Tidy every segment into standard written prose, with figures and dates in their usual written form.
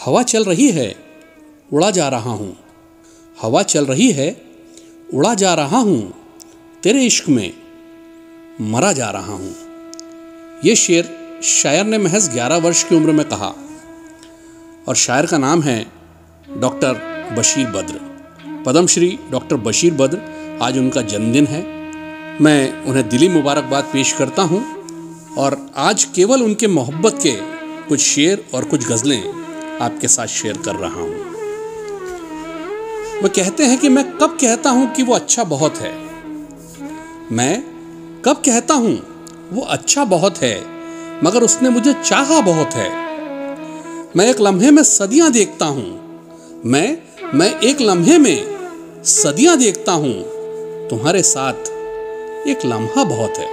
हवा चल रही है, उड़ा जा रहा हूँ। हवा चल रही है, उड़ा जा रहा हूँ, तेरे इश्क में मरा जा रहा हूँ। ये शेर शायर ने महज 11 वर्ष की उम्र में कहा और शायर का नाम है डॉक्टर बशीर बद्र। पद्मश्री डॉक्टर बशीर बद्र, आज उनका जन्मदिन है। मैं उन्हें दिली मुबारकबाद पेश करता हूँ और आज केवल उनके मोहब्बत के कुछ शेर और कुछ गज़लें आपके साथ शेयर कर रहा हूँ। वो कहते हैं कि मैं कब कहता हूँ कि वो अच्छा बहुत है, मैं कब कहता हूँ वो अच्छा बहुत है, मगर उसने मुझे चाहा बहुत है। मैं एक लम्हे में सदियाँ देखता हूँ, मैं एक लम्हे में सदियाँ देखता हूँ, तुम्हारे साथ एक लम्हा बहुत है।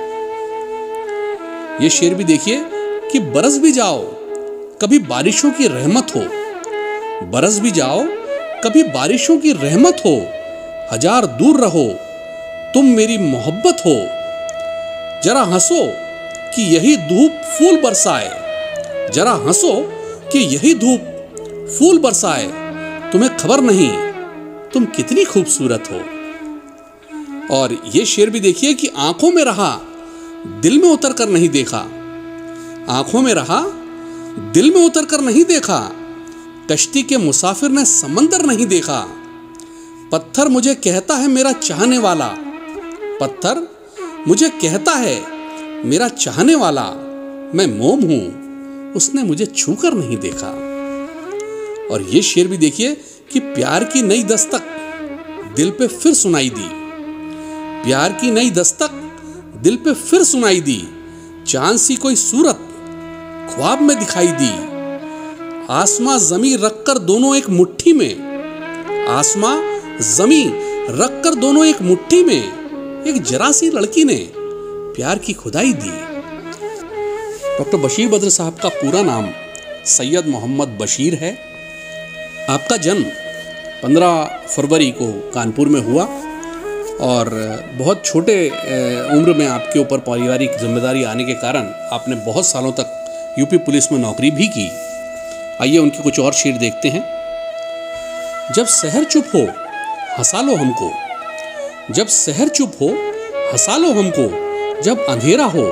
ये शेर भी देखिए कि बरस भी जाओ कभी बारिशों की रहमत हो, बरस भी जाओ कभी बारिशों की रहमत हो, हजार दूर रहो तुम मेरी मोहब्बत हो। जरा हंसो कि यही धूप फूल बरसाए, जरा हंसो कि यही धूप फूल बरसाए, तुम्हें खबर नहीं तुम कितनी खूबसूरत हो। और ये शेर भी देखिए कि आंखों में रहा दिल में उतर कर नहीं देखा, आंखों में रहा दिल में उतर कर नहीं देखा, कश्ती के मुसाफिर ने समंदर नहीं देखा। पत्थर मुझे कहता है मेरा चाहने वाला, पत्थर मुझे कहता है मेरा चाहने वाला, मैं मोम हूं उसने मुझे छूकर नहीं देखा। और ये शेर भी देखिए कि प्यार की नई दस्तक दिल पे फिर सुनाई दी, प्यार की नई दस्तक दिल पे फिर सुनाई दी, चांद सी कोई सूरत ख्वाब में दिखाई दी। आसमां जमी रखकर दोनों एक मुट्ठी में, आसमां जमी रखकर दोनों एक मुट्ठी में, एक जरा सी लड़की ने प्यार की खुदाई दी। डॉक्टर बशीर बद्र साहब का पूरा नाम सैयद मोहम्मद बशीर है। आपका जन्म 15 फरवरी को कानपुर में हुआ और बहुत छोटे उम्र में आपके ऊपर पारिवारिक जिम्मेदारी आने के कारण आपने बहुत सालों तक यूपी पुलिस में नौकरी भी की। आइए उनके कुछ और शेर देखते हैं। जब शहर चुप हो हंसा लो हमको, जब शहर चुप हो हंसा लो हमको, जब अंधेरा हो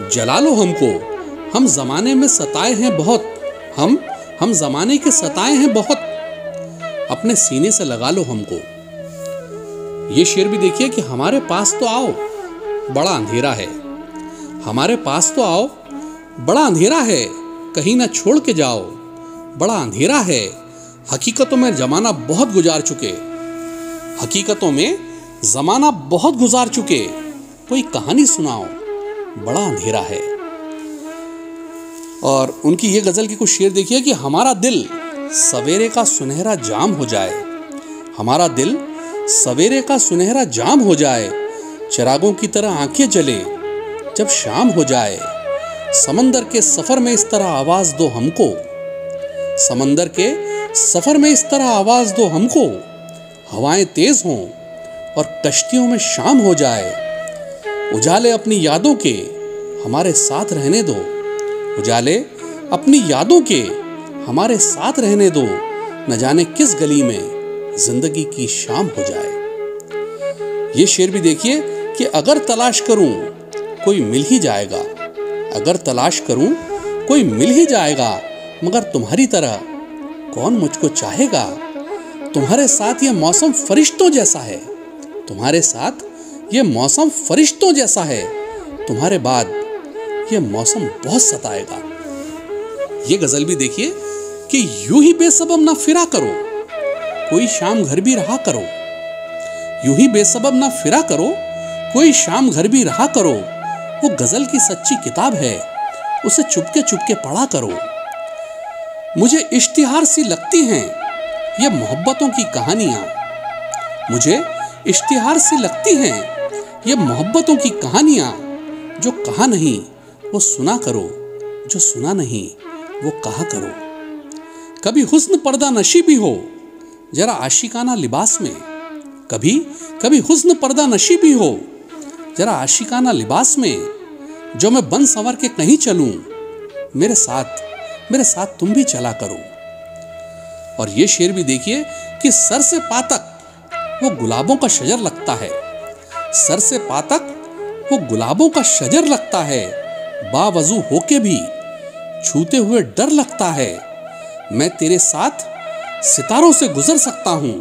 जला लो हमको, हम जमाने में सताए हैं बहुत, हम जमाने के सताए हैं बहुत, अपने सीने से लगा लो हमको। ये शेर भी देखिए कि हमारे पास तो आओ बड़ा अंधेरा है, हमारे पास तो आओ बड़ा अंधेरा है, कहीं ना छोड़ के जाओ बड़ा अंधेरा है। हकीकतों में जमाना बहुत गुजार चुके, हकीकतों में जमाना बहुत गुजार चुके, कोई कहानी सुनाओ बड़ा अंधेरा है। और उनकी ये गजल की कुछ शेर देखिए कि हमारा दिल सवेरे का सुनहरा जाम हो जाए, हमारा दिल सवेरे का सुनहरा जाम हो जाए, चिरागों की तरह आंखें जले जब शाम हो जाए। समंदर के सफर में इस तरह आवाज दो हमको, समंदर के सफर में इस तरह आवाज दो हमको, हवाएं तेज हों और कश्तियों में शाम हो जाए। उजाले अपनी यादों के हमारे साथ रहने दो, उजाले अपनी यादों के हमारे साथ रहने दो, न जाने किस गली में जिंदगी की शाम हो जाए। ये शेर भी देखिए कि अगर तलाश करूं कोई मिल ही जाएगा, अगर तलाश करूं कोई मिल ही जाएगा, मगर तुम्हारी तरह कौन मुझको चाहेगा। तुम्हारे साथ ये मौसम फरिश्तों जैसा है, तुम्हारे साथ ये मौसम फरिश्तों जैसा है, तुम्हारे बाद ये मौसम बहुत सताएगा। ये गजल भी देखिए कि यूं ही बेसबब ना फिरा करो, कोई शाम घर भी रहा करो, यूं ही बेसबब ना फिरा करो, कोई शाम घर भी रहा करो। वो गजल की सच्ची किताब है, उसे चुपके चुपके पढ़ा करो। मुझे इश्तिहार सी लगती हैं ये मोहब्बतों की कहानियां, मुझे इश्तिहार सी लगती हैं ये मोहब्बतों की कहानियां। जो कहा नहीं वो सुना करो, जो सुना नहीं वो कहा करो। कभी हुस्न पर्दा नशी भी हो जरा आशिकाना लिबास में, कभी कभी हुस्न पर्दा नशी भी हो जरा आशिकाना लिबास में। जो मैं बन संवर के कहीं चलूं, मेरे साथ तुम भी चला करो। और ये शेर भी देखिए कि सर से पा तक वो गुलाबों का शजर लगता है, सर से पा तक वो गुलाबों का शजर लगता है, बावजू होके भी छूते हुए डर लगता है। मैं तेरे साथ सितारों से गुजर सकता हूँ,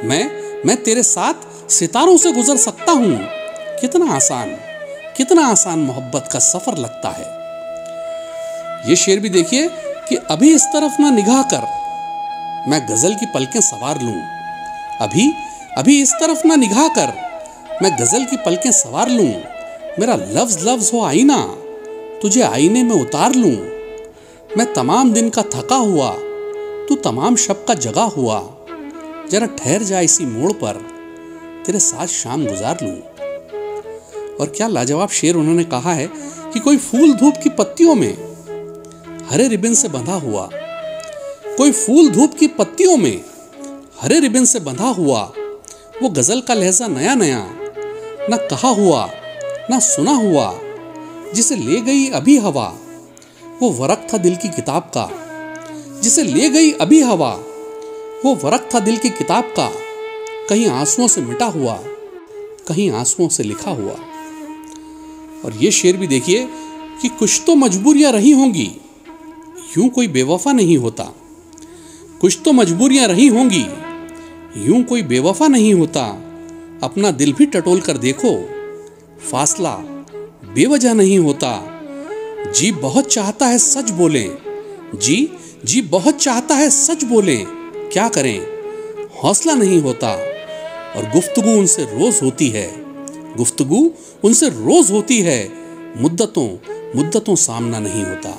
मैं तेरे साथ सितारों से गुजर सकता हूँ। कितना आसान मोहब्बत का सफर लगता है। ये शेर भी देखिए कि अभी इस तरफ ना निगाह कर, मैं गजल की पलकें सवार लूं। अभी इस तरफ ना निगाह कर, मैं गजल की पलकें सवार लूं। मेरा लफ्ज हो आईना, तुझे आईने में उतार लूं। मैं तमाम दिन का थका हुआ, तू तमाम शब का जगा हुआ। जरा ठहर जा इसी मोड़ पर, तेरे साथ शाम गुजार लूं। और क्या लाजवाब शेर उन्होंने कहा है कि कोई फूल धूप की पत्तियों में हरे रिबन से बंधा हुआ, कोई फूल धूप की पत्तियों में हरे रिबन से बंधा हुआ। वो गजल का लहजा नया नया, ना कहा हुआ ना सुना हुआ। जिसे ले गई अभी हवा, वो वरक था दिल की किताब का। जिसे ले गई अभी हवा, वो वरक था दिल की किताब का। कहीं आंसुओं से मिटा हुआ, कहीं आंसुओं से लिखा हुआ। और ये शेर भी देखिए कि कुछ तो मजबूरियां रही होंगी, यूं कोई बेवफा नहीं होता। कुछ तो मजबूरियां रही होंगी, यूं कोई बेवफा नहीं होता। अपना दिल भी टटोल कर देखो, फासला बेवजह नहीं होता। जी बहुत चाहता है सच बोलें, जी बहुत चाहता है सच बोलें। क्या करें हौसला नहीं होता। और गुफ्तगू उनसे रोज होती है, गुफ्तगू उनसे रोज होती है। मुद्दतों सामना नहीं होता।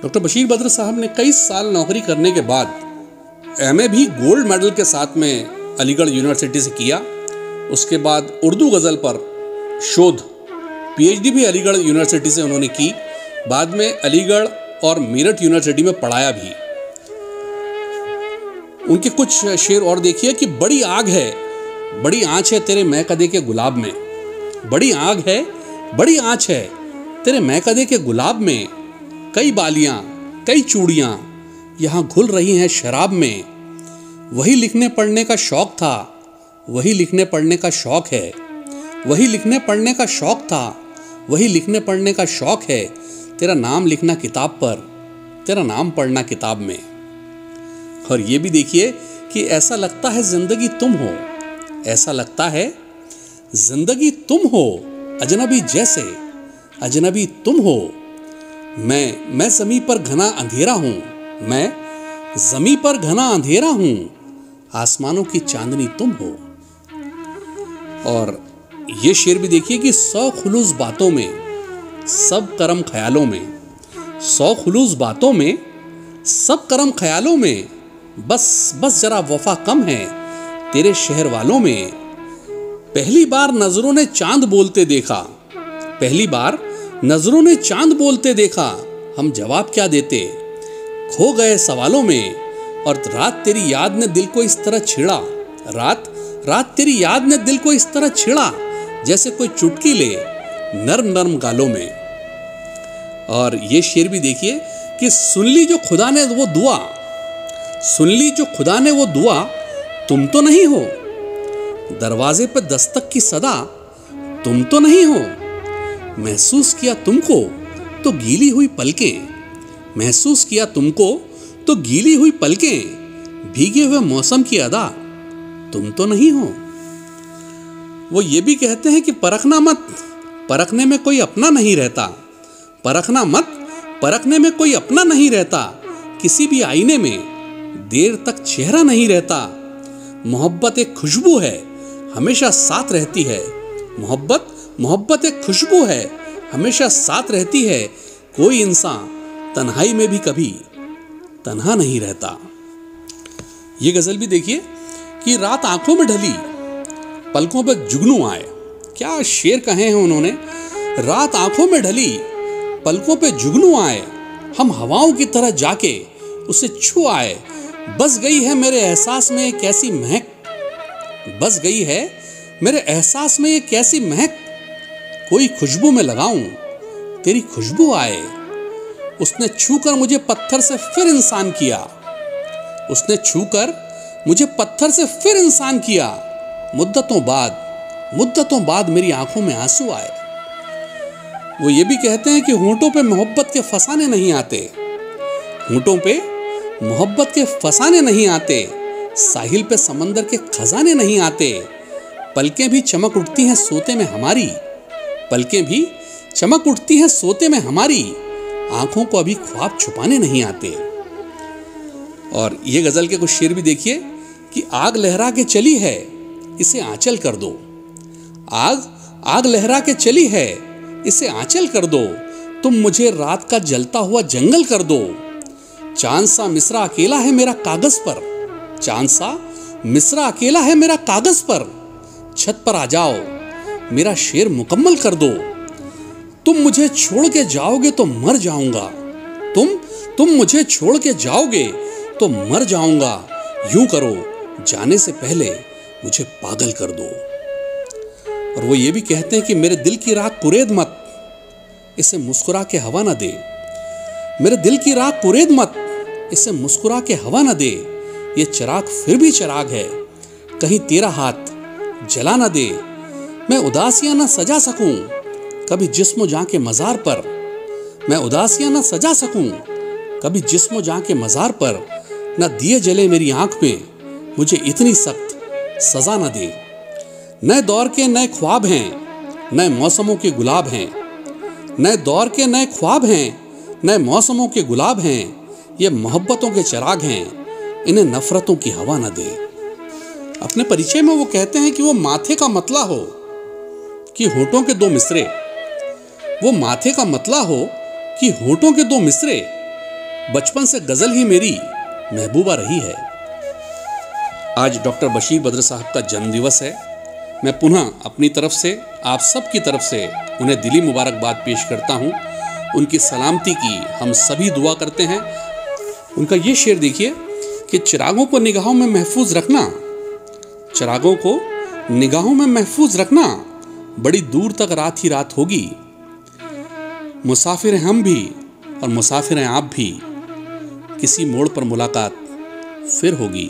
डॉक्टर बशीर बद्र साहब ने कई साल नौकरी करने के बाद एमए भी गोल्ड मेडल के साथ में अलीगढ़ यूनिवर्सिटी से किया। उसके बाद उर्दू गज़ल पर शोध पीएचडी भी अलीगढ़ यूनिवर्सिटी से उन्होंने की। बाद में अलीगढ़ और मेरठ यूनिवर्सिटी में पढ़ाया भी। उनके कुछ शेर और देखिए कि बड़ी आग है, बड़ी आँच है तेरे महकदे के गुलाब में। बड़ी आग है, बड़ी आँच है तेरे महकदे के गुलाब में। कई बालियां कई चूड़ियां यहाँ घुल रही हैं शराब में। वही लिखने पढ़ने का शौक था, वही लिखने पढ़ने का शौक है। वही लिखने पढ़ने का शौक था, वही लिखने पढ़ने का शौक है। तेरा नाम लिखना किताब पर, तेरा नाम पढ़ना किताब में। और ये भी देखिए कि ऐसा लगता है जिंदगी तुम हो, ऐसा लगता है जिंदगी तुम हो। अजनबी जैसे अजनबी तुम हो। मैं ज़मीं पर घना अंधेरा हूँ, मैं ज़मीं पर घना अंधेरा हूँ। आसमानों की चांदनी तुम हो। और ये शेर भी देखिए कि 100 खुलूस बातों में सब करम ख्यालों में। 100 खुलूस बातों में सब करम ख्यालों में। बस जरा वफा कम है तेरे शहर वालों में। पहली बार नजरों ने चांद बोलते देखा, पहली बार नजरों ने चांद बोलते देखा। हम जवाब क्या देते, खो गए सवालों में। और रात तेरी याद ने दिल को इस तरह छेड़ा, रात तेरी याद ने दिल को इस तरह छेड़ा जैसे कोई चुटकी ले नर्म नर्म गालों में। और ये शेर भी देखिए कि सुन ली जो खुदा ने वो दुआ, सुन ली जो खुदा ने वो दुआ, तुम तो नहीं हो। दरवाजे पे दस्तक की सदा, तुम तो नहीं हो। महसूस किया तुमको तो गीली हुई पलकें, महसूस किया तुमको तो गीली हुई पलकें। भीगे हुए मौसम की अदा, तुम तो नहीं हो। वो ये भी कहते हैं कि परखना मत, परखने में कोई अपना नहीं रहता। परखना मत, परखने में कोई अपना नहीं रहता। किसी भी आईने में देर तक चेहरा नहीं रहता। मोहब्बत एक खुशबू है, हमेशा साथ रहती है। मोहब्बत एक खुशबू है, हमेशा साथ रहती है। कोई इंसान तन्हाई में भी कभी तन्हा नहीं रहता। ये गजल भी देखिए कि रात आंखों में ढली, पलकों पे जुगनू आए। क्या शेर कहे हैं उन्होंने। रात आंखों में ढली, पलकों पे जुगनू आए। हम हवाओं की तरह जाके उसे छू आए। बस गई है मेरे एहसास में एक ऐसी महक, बस गई है मेरे एहसास में एक ऐसी महक। कोई खुशबू में लगाऊं, तेरी खुशबू आए। उसने छू कर मुझे पत्थर से फिर इंसान किया। उसने छूकर मुझे पत्थर से फिर इंसान किया। मुद्दतों बाद मेरी आंखों में आंसू आए। वो ये भी कहते हैं कि होंठों पे मोहब्बत के फसाने नहीं आते, होंठों पे मोहब्बत के फसाने नहीं आते, साहिल पे समंदर के खजाने नहीं आते। पलकें भी चमक उठती हैं सोते में हमारी, पलकें भी चमक उठती हैं सोते में हमारी, आंखों को अभी ख्वाब छुपाने नहीं आते। और ये गजल के कुछ शेर भी देखिए कि आग लहरा के चली है, इसे आंचल कर दो। आग लहरा के चली है, इसे आंचल कर दो। तुम मुझे रात का जलता हुआ जंगल कर दो। चांद सा मिसरा अकेला है मेरा कागज पर, चांद सा मिसरा अकेला है मेरा कागज पर। छत पर आ जाओ, मेरा शेर मुकम्मल कर दो। तुम मुझे छोड़ के जाओगे तो मर जाऊंगा, तुम मुझे छोड़ के जाओगे तो मर जाऊंगा। यूं करो, जाने से पहले मुझे पागल कर दो। और वो ये भी कहते हैं कि मेरे दिल की राख कुरेद मत, इसे मुस्कुरा के हवा ना दे। मेरे दिल की राख कुरेद मत, इसे मुस्कुरा के हवा ना दे। ये चिराग फिर भी चिराग है, कहीं तेरा हाथ जला ना दे। मैं उदासियां ना सजा सकूं कभी जिस्म जां के मजार पर, मैं उदासियां ना सजा सकूं कभी जिस्म जां के मजार पर। ना दिए जले मेरी आंख में, मुझे इतनी सख्त सजा ना दे। नए दौर के नए ख्वाब हैं, नए मौसमों के गुलाब हैं, नए दौर के नए ख्वाब हैं, नए मौसमों के गुलाब हैं। ये मोहब्बतों के चिराग हैं, इन्हें नफरतों की हवा ना दे। अपने परिचय में वो कहते हैं कि वो माथे का मतला हो कि होठों के दो मिसरे, वो माथे का मतला हो कि होठों के दो मिसरे। बचपन से गजल ही मेरी महबूबा रही है। आज डॉक्टर बशीर बद्र साहब का जन्मदिवस है। मैं पुनः अपनी तरफ से आप सब की तरफ से उन्हें दिली मुबारकबाद पेश करता हूँ। उनकी सलामती की हम सभी दुआ करते हैं। उनका ये शेर देखिए कि चिरागों को निगाहों में महफूज रखना, चिरागों को निगाहों में महफूज रखना, बड़ी दूर तक रात ही रात होगी। मुसाफिर हैं हम भी और मुसाफिर हैं आप भी, किसी मोड़ पर मुलाकात फिर होगी।